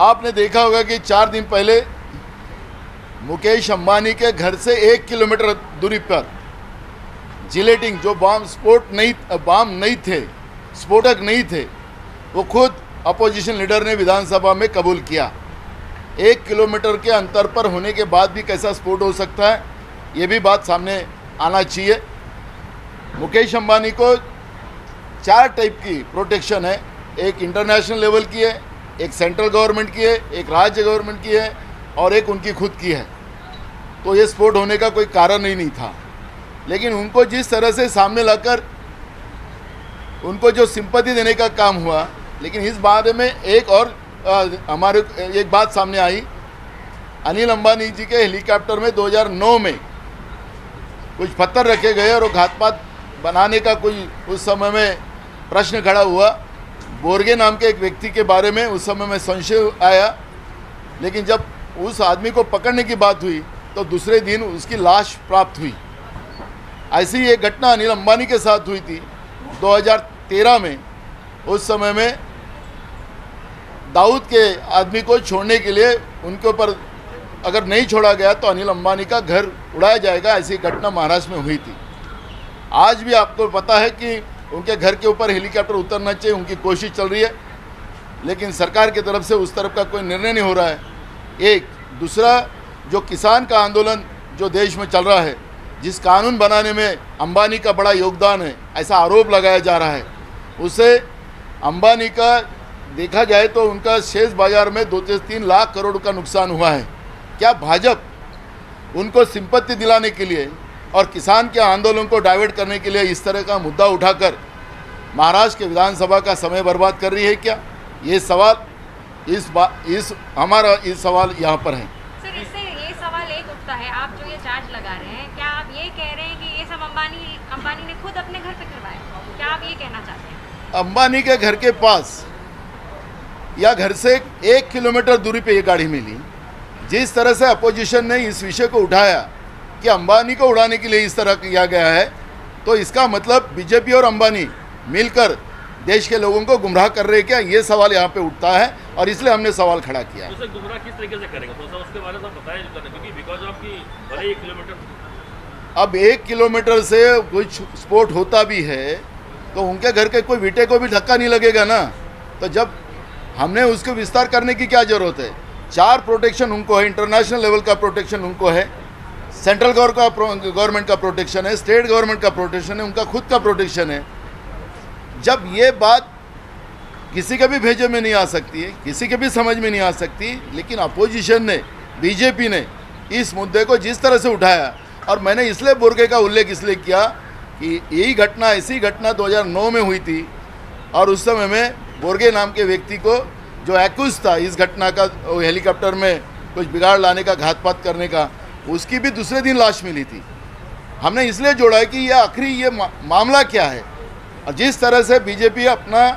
आपने देखा होगा कि 4 दिन पहले मुकेश अंबानी के घर से 1 किलोमीटर दूरी पर जिलेटिन जो बम नहीं थे, स्फोटक नहीं थे, वो खुद अपोजिशन लीडर ने विधानसभा में कबूल किया। 1 किलोमीटर के अंतर पर होने के बाद भी कैसा स्फोट हो सकता है, ये भी बात सामने आना चाहिए। मुकेश अंबानी को 4 टाइप की प्रोटेक्शन है, एक इंटरनेशनल लेवल की है, एक सेंट्रल गवर्नमेंट की है, एक राज्य गवर्नमेंट की है और एक उनकी खुद की है। तो ये स्फोट होने का कोई कारण ही नहीं था, लेकिन उनको जिस तरह से सामने लाकर उनको जो सिंपैथी देने का काम हुआ। लेकिन इस बारे में एक और हमारे एक बात सामने आई, अनिल अंबानी जी के हेलीकॉप्टर में 2009 में कुछ पत्थर रखे गए और वो घातपात बनाने का कोई उस समय में प्रश्न खड़ा हुआ। बोर्गे नाम के एक व्यक्ति के बारे में उस समय में संशय आया, लेकिन जब उस आदमी को पकड़ने की बात हुई तो दूसरे दिन उसकी लाश प्राप्त हुई। ऐसी एक घटना अनिल अंबानी के साथ हुई थी 2013 में। उस समय में दाऊद के आदमी को छोड़ने के लिए उनके ऊपर अगर नहीं छोड़ा गया तो अनिल अंबानी का घर उड़ाया जाएगा, ऐसी घटना महाराष्ट्र में हुई थी। आज भी आपको पता है कि उनके घर के ऊपर हेलीकॉप्टर उतरना चाहिए, उनकी कोशिश चल रही है, लेकिन सरकार की तरफ से उस तरफ का कोई निर्णय नहीं हो रहा है। एक दूसरा, जो किसान का आंदोलन जो देश में चल रहा है, जिस कानून बनाने में अंबानी का बड़ा योगदान है, ऐसा आरोप लगाया जा रहा है, उससे अंबानी का देखा जाए तो उनका शेयर बाजार में 2 से 3 लाख करोड़ का नुकसान हुआ है। क्या भाजपा उनको सिंपत्ति दिलाने के लिए और किसान के आंदोलन को डाइवर्ट करने के लिए इस तरह का मुद्दा उठाकर महाराष्ट्र के विधानसभा का समय बर्बाद कर रही है क्या? ये सवाल हमारा सवाल यहाँ पर है। सर, इससे ये सवाल एक उठता है, आप जो ये चार्ज लगा रहे हैं, क्या आप ये कह रहे हैं कि ये सब अंबानी ने खुद अपने घर पे करवाया? क्या आप ये कहना चाहते हैं? अंबानी के घर के पास या घर से 1 किलोमीटर दूरी पे ये गाड़ी मिली। जिस तरह से अपोजिशन ने इस विषय को उठाया कि अंबानी को उड़ाने के लिए इस तरह किया गया है, तो इसका मतलब बीजेपी और अंबानी मिलकर देश के लोगों को गुमराह कर रहे हैं क्या? ये सवाल यहाँ पे उठता है और इसलिए हमने सवाल खड़ा किया। तो गुमराह किस तरीके से करेंगे, तो उसके बारे में बताएं, क्योंकि बिकॉज आपकी भले 1 किलोमीटर, अब 1 किलोमीटर से कुछ स्फोट होता भी है तो उनके घर के कोई विटे को भी धक्का नहीं लगेगा ना। तो जब हमने उसको विस्तार करने की क्या जरूरत है? 4 प्रोटेक्शन उनको है, इंटरनेशनल लेवल का प्रोटेक्शन उनको है, सेंट्रल गवर्नमेंट का प्रोटेक्शन है, स्टेट गवर्नमेंट का प्रोटेक्शन है, उनका खुद का प्रोटेक्शन है। जब ये बात किसी के भी भेजे में नहीं आ सकती है, किसी के भी समझ में नहीं आ सकती, लेकिन अपोजिशन ने, बीजेपी ने इस मुद्दे को जिस तरह से उठाया, और मैंने इसलिए बोर्गे का उल्लेख इसलिए किया कि यही घटना, ऐसी घटना 2009 में हुई थी और उस समय में बोर्गे नाम के व्यक्ति को जो एक्यूज था इस घटना का, हेलीकॉप्टर में कुछ बिगाड़ लाने का, घातपात करने का, उसकी भी दूसरे दिन लाश मिली थी। हमने इसलिए जोड़ा है कि ये आखिरी ये मामला क्या है, और जिस तरह से बीजेपी अपना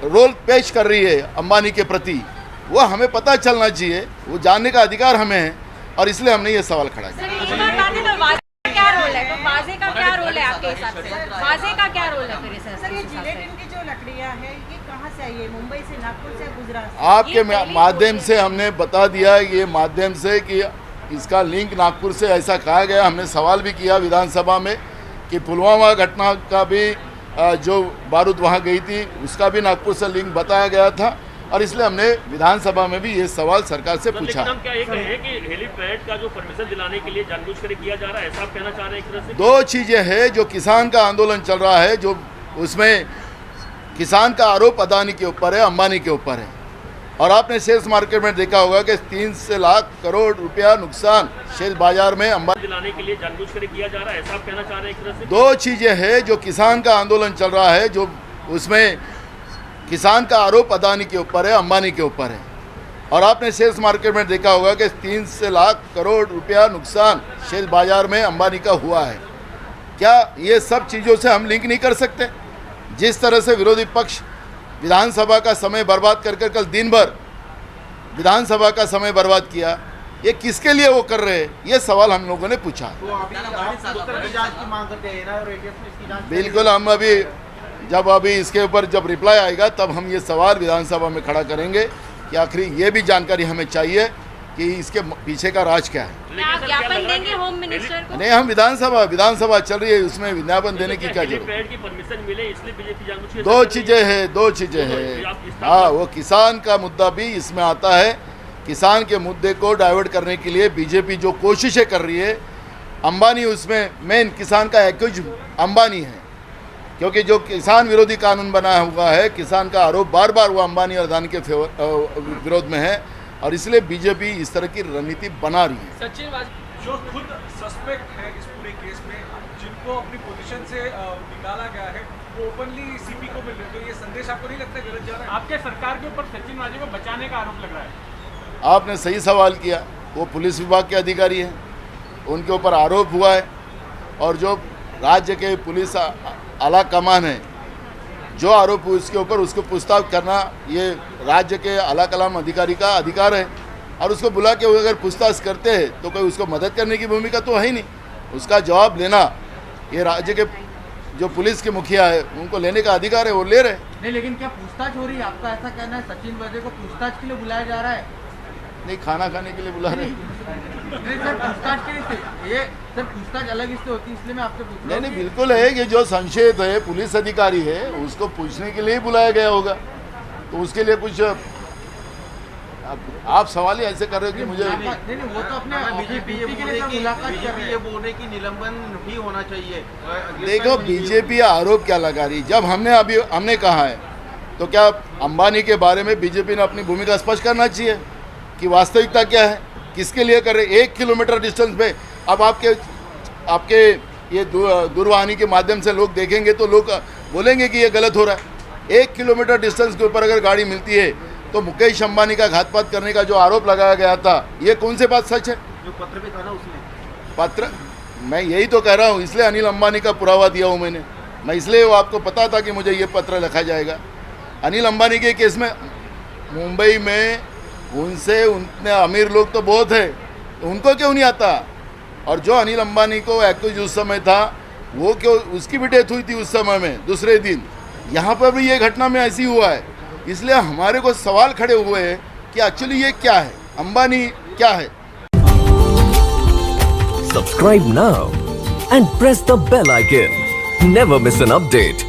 रोल पेश कर रही है अंबानी के प्रति, वो हमें पता चलना चाहिए, वो जानने का अधिकार हमें है, और इसलिए हमने ये सवाल खड़ा किया। क्या रोल है, तो वाजे का क्या रोल है आपके हिसाब से? वाजे का क्या रोल है फिर? सर, ये जिलेटिन की जो लकड़ियां हैं, ये कहाँ से आई है? मुंबई से, नागपुर से, गुजरात से? आपके माध्यम से हमने बता दिया, ये माध्यम से कि इसका लिंक नागपुर से ऐसा कहा गया। हमने सवाल भी किया विधानसभा में कि पुलवामा घटना का भी जो बारूद वहाँ गई थी उसका भी नागपुर से लिंक बताया गया था, और इसलिए हमने विधानसभा में भी ये सवाल सरकार से पूछा। हम क्या ये कह रहे हैं कि हेलीपैड का जो परमिशन दिलाने के लिए जानबूझकर किया जा रहा है, ऐसा आप कहना चाह रहे हैं? एक तरह से 2 चीज़ें हैं। जो किसान का आंदोलन चल रहा है, जो उसमें किसान का आरोप अदानी के ऊपर है, अंबानी के ऊपर है, और आपने शेयर मार्केट में देखा होगा कि 3 लाख करोड़ रुपया नुकसान शेयर बाजार में अंबानी दिलाने के लिए जानबूझकर किया जा रहा है, ऐसा आप कहना चाह रहे हैं? एक तरह से 2 चीज़ें हैं। जो किसान का आंदोलन चल रहा है, जो उसमें किसान का आरोप अदानी के ऊपर है, अंबानी के ऊपर है, और आपने शेयर मार्केट में देखा होगा कि 3 लाख करोड़ रुपया नुकसान शेयर बाजार में अंबानी का हुआ है। क्या ये सब चीज़ों से हम लिंक नहीं कर सकते? जिस तरह से विरोधी पक्ष विधानसभा का समय बर्बाद कर कल दिन भर विधानसभा का समय बर्बाद किया, ये किसके लिए वो कर रहे हैं, ये सवाल हम लोगों ने पूछा। तो अभी की जांच की मांग करते हैं ना, और इसकी जांच बिल्कुल, हम अभी इसके ऊपर जब रिप्लाई आएगा तब हम ये सवाल विधानसभा में खड़ा करेंगे कि आखिर ये भी जानकारी हमें चाहिए कि इसके पीछे का राज क्या है। क्या आप ज्ञापन देंगे होम मिनिस्टर को? नहीं, हम विधानसभा चल रही है, उसमें विज्ञापन देने की क्या जरूरत। हेलीपैड की परमिशन मिले इसलिए बीजेपी जानबूझ के दो चीज़ें हैं। हाँ, वो किसान का मुद्दा भी इसमें आता है। किसान के मुद्दे को डाइवर्ट करने के लिए बीजेपी जो कोशिशें कर रही है, अंबानी उसमें मेन किसान का एक्यूज अंबानी है, क्योंकि जो किसान विरोधी कानून बनाया हुआ है, किसान का आरोप बार बार वो अंबानी और अदानी के विरोध में है, और इसलिए बीजेपी इस तरह की रणनीति बना रही है। सचिन जो खुद सस्पेक्ट है इस पूरे केस में, जिनको अपनी पोजीशन से निकाला गया है, वो ओपनली सीपी को मिल रहे, तो ये संदेश आपको नहीं लगता गलत जा रहा है? आपके सरकार के ऊपर सचिन वाजे को बचाने का आरोप लग रहा है। आपने सही सवाल किया। वो पुलिस विभाग के अधिकारी हैं, उनके ऊपर आरोप हुआ है, और जो राज्य के पुलिस आला कमान है, जो आरोप हुए उसके ऊपर उसको पूछताछ करना ये राज्य के आला कमान अधिकारी का अधिकार है, और उसको बुला के अगर पूछताछ करते हैं तो कोई उसको मदद करने की भूमिका तो है ही नहीं। उसका जवाब लेना ये राज्य के जो पुलिस के मुखिया है उनको लेने का अधिकार है, वो ले रहे। नहीं, लेकिन क्या पूछताछ हो रही है? आपका ऐसा कहना है सचिन वाजे को पूछताछ के लिए बुलाया जा रहा है? नहीं, खाना खाने के लिए बुला रहे। नहीं सर, पूछताछ के लिए ये सर पूछताछ अलग इससे होती है, इसलिए मैं आपसे पूछ रहा हूं नहीं, बिल्कुल है कि जो संशयित है पुलिस अधिकारी है उसको पूछने के लिए ही बुलाया गया होगा, तो उसके लिए कुछ आप सवाल ही ऐसे कर रहे हो कि मुझे नहीं, वो तो अपने बीजेपी ये बोलने की निलंबन भी होना चाहिए। देखो, बीजेपी आरोप क्या लगा रही। जब हमने कहा है तो क्या अंबानी के बारे में बीजेपी ने अपनी भूमिका स्पष्ट करना चाहिए कि वास्तविकता क्या है, किसके लिए कर रहे। 1 किलोमीटर डिस्टेंस पे अब आपके ये दूरवाणी के माध्यम से लोग देखेंगे तो लोग बोलेंगे कि ये गलत हो रहा है। 1 किलोमीटर डिस्टेंस के ऊपर अगर गाड़ी मिलती है तो मुकेश अंबानी का घातपात करने का जो आरोप लगाया गया था, ये कौन से बात सच है? जो पत्र भी था ना उसमें पत्र, मैं यही तो कह रहा हूँ, इसलिए अनिल अंबानी का पुरावा दिया हूँ मैं इसलिए वो आपको पता था कि मुझे ये पत्र लिखा जाएगा। अनिल अंबानी के केस में मुंबई में उनसे उतने अमीर लोग तो बहुत है, तो उनको क्यों नहीं आता? और जो अनिल अंबानी को एक्यूज उस समय था, वो क्यों, उसकी भी डेथ हुई थी उस समय में दूसरे दिन। यहाँ पर भी ये घटना में ऐसी हुआ है, इसलिए हमारे को सवाल खड़े हुए हैं कि एक्चुअली ये क्या है, अंबानी क्या है। Subscribe now and press the bell icon. Never miss an update.